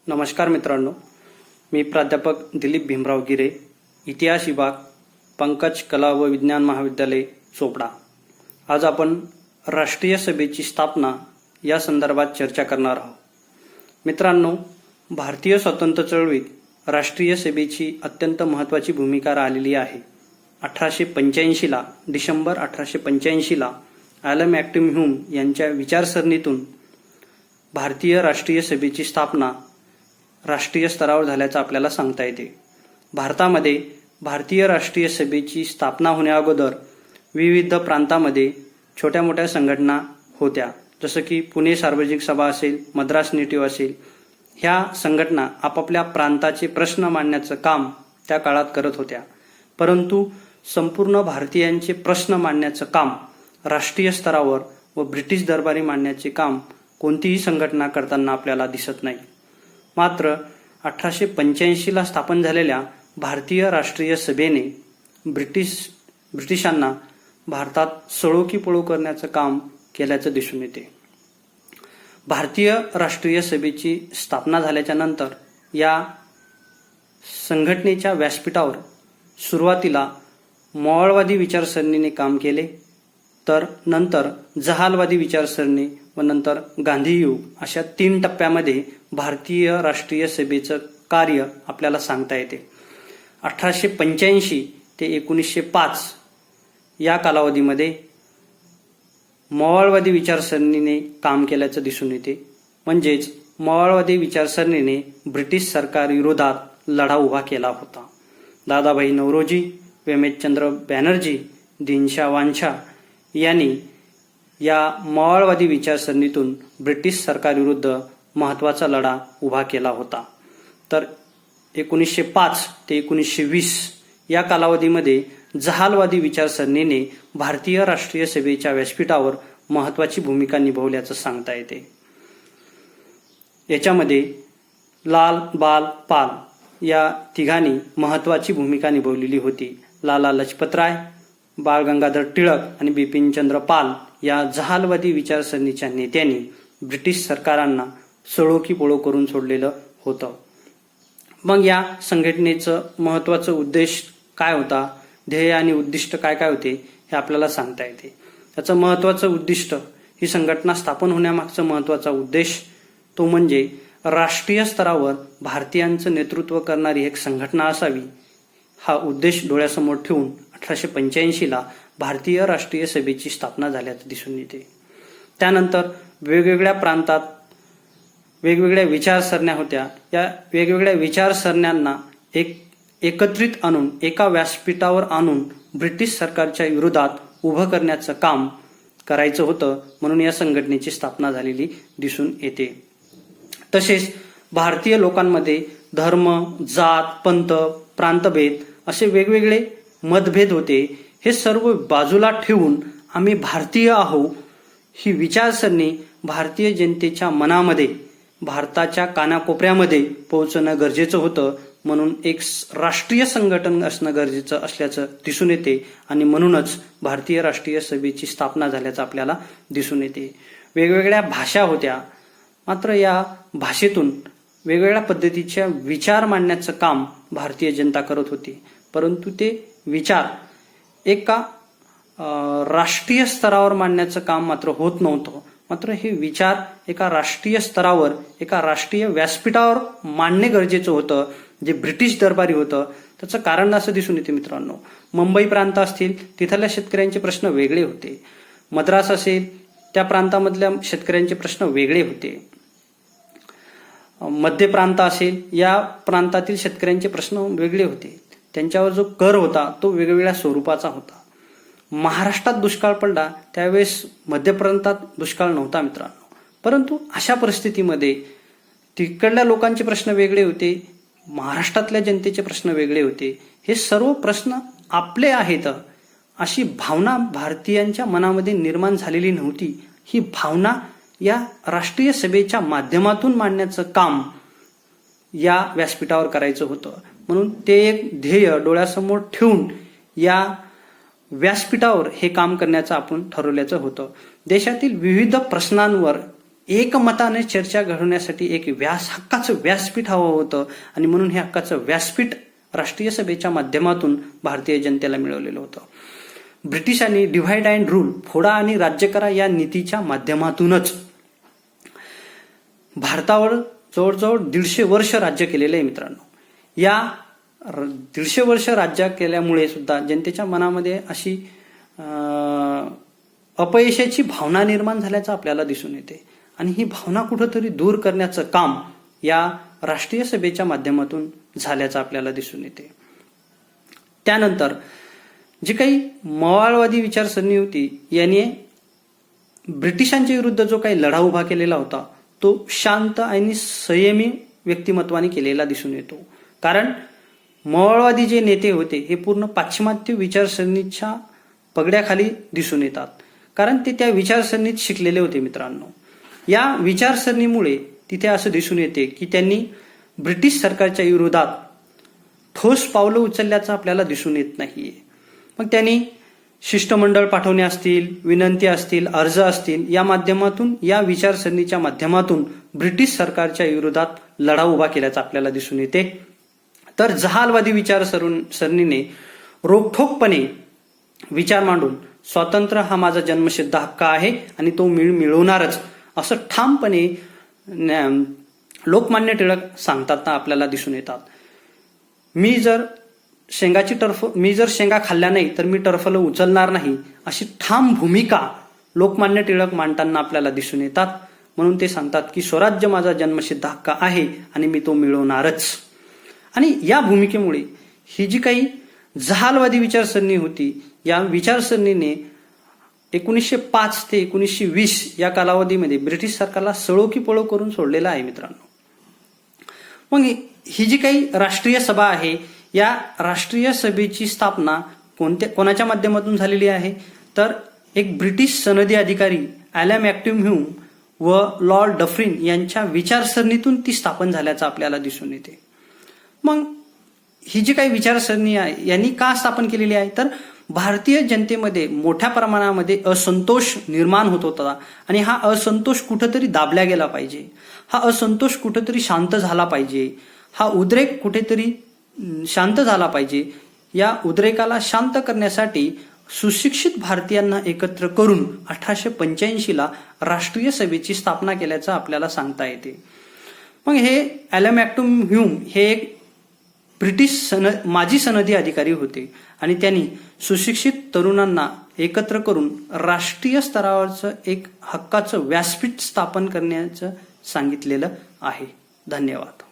नमस्कार मित्रांनो, मी प्राध्यापक दिलीप भीमराव गिरे, इतिहास विभाग, पंकज कला व विज्ञान महाविद्यालय चोपडा. आज आपण राष्ट्रीय सभेची स्थापना या संदर्भात चर्चा करणार आहोत. मित्रांनो, भारतीय स्वातंत्र्य चळवळीत राष्ट्रीय सभेची अत्यंत महत्त्वाची भूमिका राहिलेली आहे. 1885ला डिसेंबर 1885ला ॲलन मॅक्झिम यांच्या विचारसरणीतून भारतीय राष्ट्रीय सभेची स्थापना राष्ट्रीय स्तरावर झाल्याचं आपल्याला सांगता येते. भारतामध्ये भारतीय राष्ट्रीय सभेची स्थापना होण्याअगोदर विविध प्रांतामध्ये छोट्या मोठ्या संघटना होत्या, जसं की पुणे सार्वजनिक सभा असेल, मद्रास नेटिव्ह असेल. ह्या संघटना आपापल्या प्रांताचे प्रश्न मांडण्याचं काम त्या काळात करत होत्या. परंतु संपूर्ण भारतीयांचे प्रश्न मांडण्याचं काम राष्ट्रीय स्तरावर व ब्रिटिश दरबारी मांडण्याचे काम कोणतीही संघटना करताना आपल्याला दिसत नाही. मात्र 1885ला स्थापन झालेल्या भारतीय राष्ट्रीय सभेने ब्रिटिशांना भारतात सळो की पळो करण्याचं काम केल्याचं दिसून येते. भारतीय राष्ट्रीय सभेची स्थापना झाल्याच्या नंतर या संघटनेच्या व्यासपीठावर सुरुवातीला मोवाळवादी विचारसरणीने काम केले, तर नंतर जहालवादी विचारसरणी व नंतर गांधीयुग अशा 3 टप्प्यामध्ये भारतीय राष्ट्रीय सभेचं कार्य आपल्याला सांगता येते. 1885 ते 1905 या कालावधीमध्ये मोवाळवादी विचारसरणीने काम केल्याचं दिसून येते. म्हणजेच मोवाळवादी विचारसरणीने ब्रिटिश सरकारविरोधात लढा उभा केला होता. दादाभाई नौरोजी, व्यमेशचंद्र बॅनर्जी, दीनशा वांछा यांनी या मोवाळवादी विचारसरणीतून ब्रिटिश सरकारविरुद्ध महत्त्वाचा लढा उभा केला होता. तर 1905 ते 1920 या कालावधीमध्ये जहालवादी विचारसरणीने भारतीय राष्ट्रीय सभेच्या व्यासपीठावर महत्त्वाची भूमिका निभावल्याचं सांगता येते. याच्यामध्ये लाल, बाल, पाल या तिघांनी महत्त्वाची भूमिका निभावलेली होती. लाला लजपतराय, बाळ गंगाधर टिळक आणि बिपिनचंद्र पाल या जहालवादी विचारसरणीच्या नेत्यांनी ब्रिटिश सरकारांना सळो की पळो करून सोडलेलं होतं. मग या संघटनेचं महत्त्वाचं उद्देश काय होता, ध्येय आणि उद्दिष्ट काय काय होते हे आपल्याला सांगता येते. त्याचं महत्त्वाचं उद्दिष्ट, ही संघटना स्थापन होण्यामागचा महत्त्वाचा उद्देश तो म्हणजे राष्ट्रीय स्तरावर भारतीयांचं नेतृत्व करणारी एक संघटना असावी. हा उद्देश डोळ्यासमोर ठेवून 1885ला भारतीय राष्ट्रीय सभेची स्थापना झाल्याचं दिसून येते. त्यानंतर वेगवेगळ्या प्रांतात वेगवेगळ्या विचारसरण्या होत्या. या वेगवेगळ्या विचारसरण्यांना एकत्रित आणून एका व्यासपीठावर आणून ब्रिटिश सरकारच्या विरोधात उभं करण्याचं काम करायचं होतं, म्हणून या संघटनेची स्थापना झालेली दिसून येते. तसेच भारतीय लोकांमध्ये धर्म, जात, पंथ, प्रांतभेद असे वेगवेगळे मतभेद होते. हे सर्व बाजूला ठेवून आम्ही भारतीय आहोत ही विचारसरणी भारतीय जनतेच्या मनामध्ये, भारताच्या कानाकोपऱ्यामध्ये पोहोचणं गरजेचं होतं. म्हणून एक राष्ट्रीय संघटन असणं गरजेचं असल्याचं दिसून येते आणि म्हणूनच भारतीय राष्ट्रीय सभेची स्थापना झाल्याचं आपल्याला दिसून येते. वेगवेगळ्या भाषा होत्या, मात्र या भाषेतून वेगवेगळ्या पद्धतीच्या विचार मांडण्याचं काम भारतीय जनता करत होती. परंतु ते विचार एका राष्ट्रीय स्तरावर मांडण्याचं काम मात्र होत नव्हतं. मात्र हे विचार एका राष्ट्रीय स्तरावर, एका राष्ट्रीय व्यासपीठावर मांडणे गरजेचं होतं, जे ब्रिटिश दरबारी होतं. त्याचं कारण असं दिसून येते मित्रांनो, मुंबई प्रांत असतील तिथल्या शेतकऱ्यांचे प्रश्न वेगळे होते, मद्रास असेल त्या प्रांतामधल्या शेतकऱ्यांचे प्रश्न वेगळे होते, मध्य प्रांत असेल या प्रांतातील शेतकऱ्यांचे प्रश्न वेगळे होते. त्यांच्यावर जो कर होता तो वेगवेगळ्या स्वरूपाचा होता. महाराष्ट्रात दुष्काळ पडला त्यावेळेस मध्य प्रांतात दुष्काळ नव्हता मित्रांनो. परंतु अशा परिस्थितीमध्ये तिकडल्या लोकांचे प्रश्न वेगळे होते, महाराष्ट्रातल्या जनतेचे प्रश्न वेगळे होते. हे सर्व प्रश्न आपले आहेत अशी भावना भारतीयांच्या मनामध्ये निर्माण झालेली नव्हती. ही भावना या राष्ट्रीय सभेच्या माध्यमातून मांडण्याचं काम या व्यासपीठावर करायचं होतं. म्हणून ते एक ध्येय डोळ्यासमोर ठेवून या व्यासपीठावर हे काम करण्याचं आपण ठरवल्याचं होतं. देशातील विविध प्रश्नांवर एकमताने चर्चा घडवण्यासाठी एक हक्काचं व्यासपीठ हवं होतं आणि म्हणून हे हक्काचं व्यासपीठ राष्ट्रीय सभेच्या माध्यमातून भारतीय जनतेला मिळवलेलं होतं. ब्रिटिशांनी डिव्हाइड अँड रूल, फोडा आणि राज्य करा या नीतीच्या माध्यमातूनच भारतावर जवळजवळ 150 वर्ष राज्य केलेलं आहे मित्रांनो. या 150 वर्ष राज्य केल्यामुळे सुद्धा जनतेच्या मनामध्ये अशी अपयशाची भावना निर्माण झाल्याचं आपल्याला दिसून येते आणि ही भावना कुठंतरी दूर करण्याचं काम या राष्ट्रीय सभेच्या माध्यमातून झाल्याचं आपल्याला दिसून येते. त्यानंतर जी काही मवाळवादी विचारसरणी होती याने ब्रिटिशांच्या विरुद्ध जो काही लढा उभा केलेला होता तो शांत आणि संयमी व्यक्तिमत्वाने केलेला दिसून येतो. कारण मवाळवादी जे नेते होते हे पूर्ण पाश्चिमात्य विचारसरणीच्या पगड्याखाली दिसून येतात, कारण ते त्या विचारसरणीत शिकलेले होते मित्रांनो. या विचारसरणीमुळे तिथे असं दिसून येते की त्यांनी ब्रिटिश सरकारच्या विरोधात ठोस पावलं उचलल्याचं आपल्याला दिसून येत नाहीये. मग त्यांनी शिष्टमंडळ पाठवणे असतील, विनंती असतील, अर्ज असतील, या माध्यमातून या विचारसरणीच्या माध्यमातून ब्रिटिश सरकारच्या विरोधात लढा उभा केल्याचं आपल्याला दिसून येते. तर जहालवादी विचारसरणीने रोखठोकपणे विचार मांडून स्वातंत्र्य हा माझा जन्मसिद्ध हक्क आहे आणि तो मिळवणारच असं ठामपणे लोकमान्य टिळक सांगताना आपल्याला दिसून येतात. मी जर शेंगा खाल्ल्या नाही तर मी टरफलं उचलणार नाही अशी ठाम भूमिका लोकमान्य टिळक मांडताना आपल्याला दिसून येतात. म्हणून ते सांगतात की स्वराज्य माझा जन्मसिद्ध हक्क आहे आणि मी तो मिळवणारच. आणि या भूमिकेमुळे ही जी काही जहालवादी विचारसरणी होती या विचारसरणीने 1905 ते 1920 या कालावधीमध्ये ब्रिटिश सरकारला सळो की पळो करून सोडलेलं आहे मित्रांनो. मग ही जी काही राष्ट्रीय सभा आहे या राष्ट्रीय सभेची स्थापना कोणाच्या माध्यमातून झालेली आहे तर एक ब्रिटिश सनदी अधिकारी ॲलम ॲक्टिव्ह ह्यूम व लॉर्ड डफरिन यांच्या विचारसरणीतून ती स्थापन झाल्याचं आपल्याला दिसून येते. मग ही जी काही विचारसरणी आहे यांनी का स्थापन केलेली आहे तर भारतीय जनतेमध्ये मोठ्या प्रमाणामध्ये असंतोष निर्माण होत होता आणि हा असंतोष कुठेतरी दाबला गेला पाहिजे, हा असंतोष कुठेतरी शांत झाला पाहिजे, हा उद्रेक कुठेतरी शांत झाला पाहिजे. या उद्रेकाला शांत करण्यासाठी सुशिक्षित भारतीयांना एकत्र करून 1885 राष्ट्रीय सभेची स्थापना केल्याचं आपल्याला सांगता येते. मग हे ॲलम ॲक्टिव्ह ह्यूम हे एक ब्रिटिश माजी सनदी अधिकारी होते आणि त्यांनी सुशिक्षित तरुणांना एकत्र करून राष्ट्रीय स्तरावरचं एक हक्काचं व्यासपीठ स्थापन करण्याचं सांगितलेलं आहे. धन्यवाद.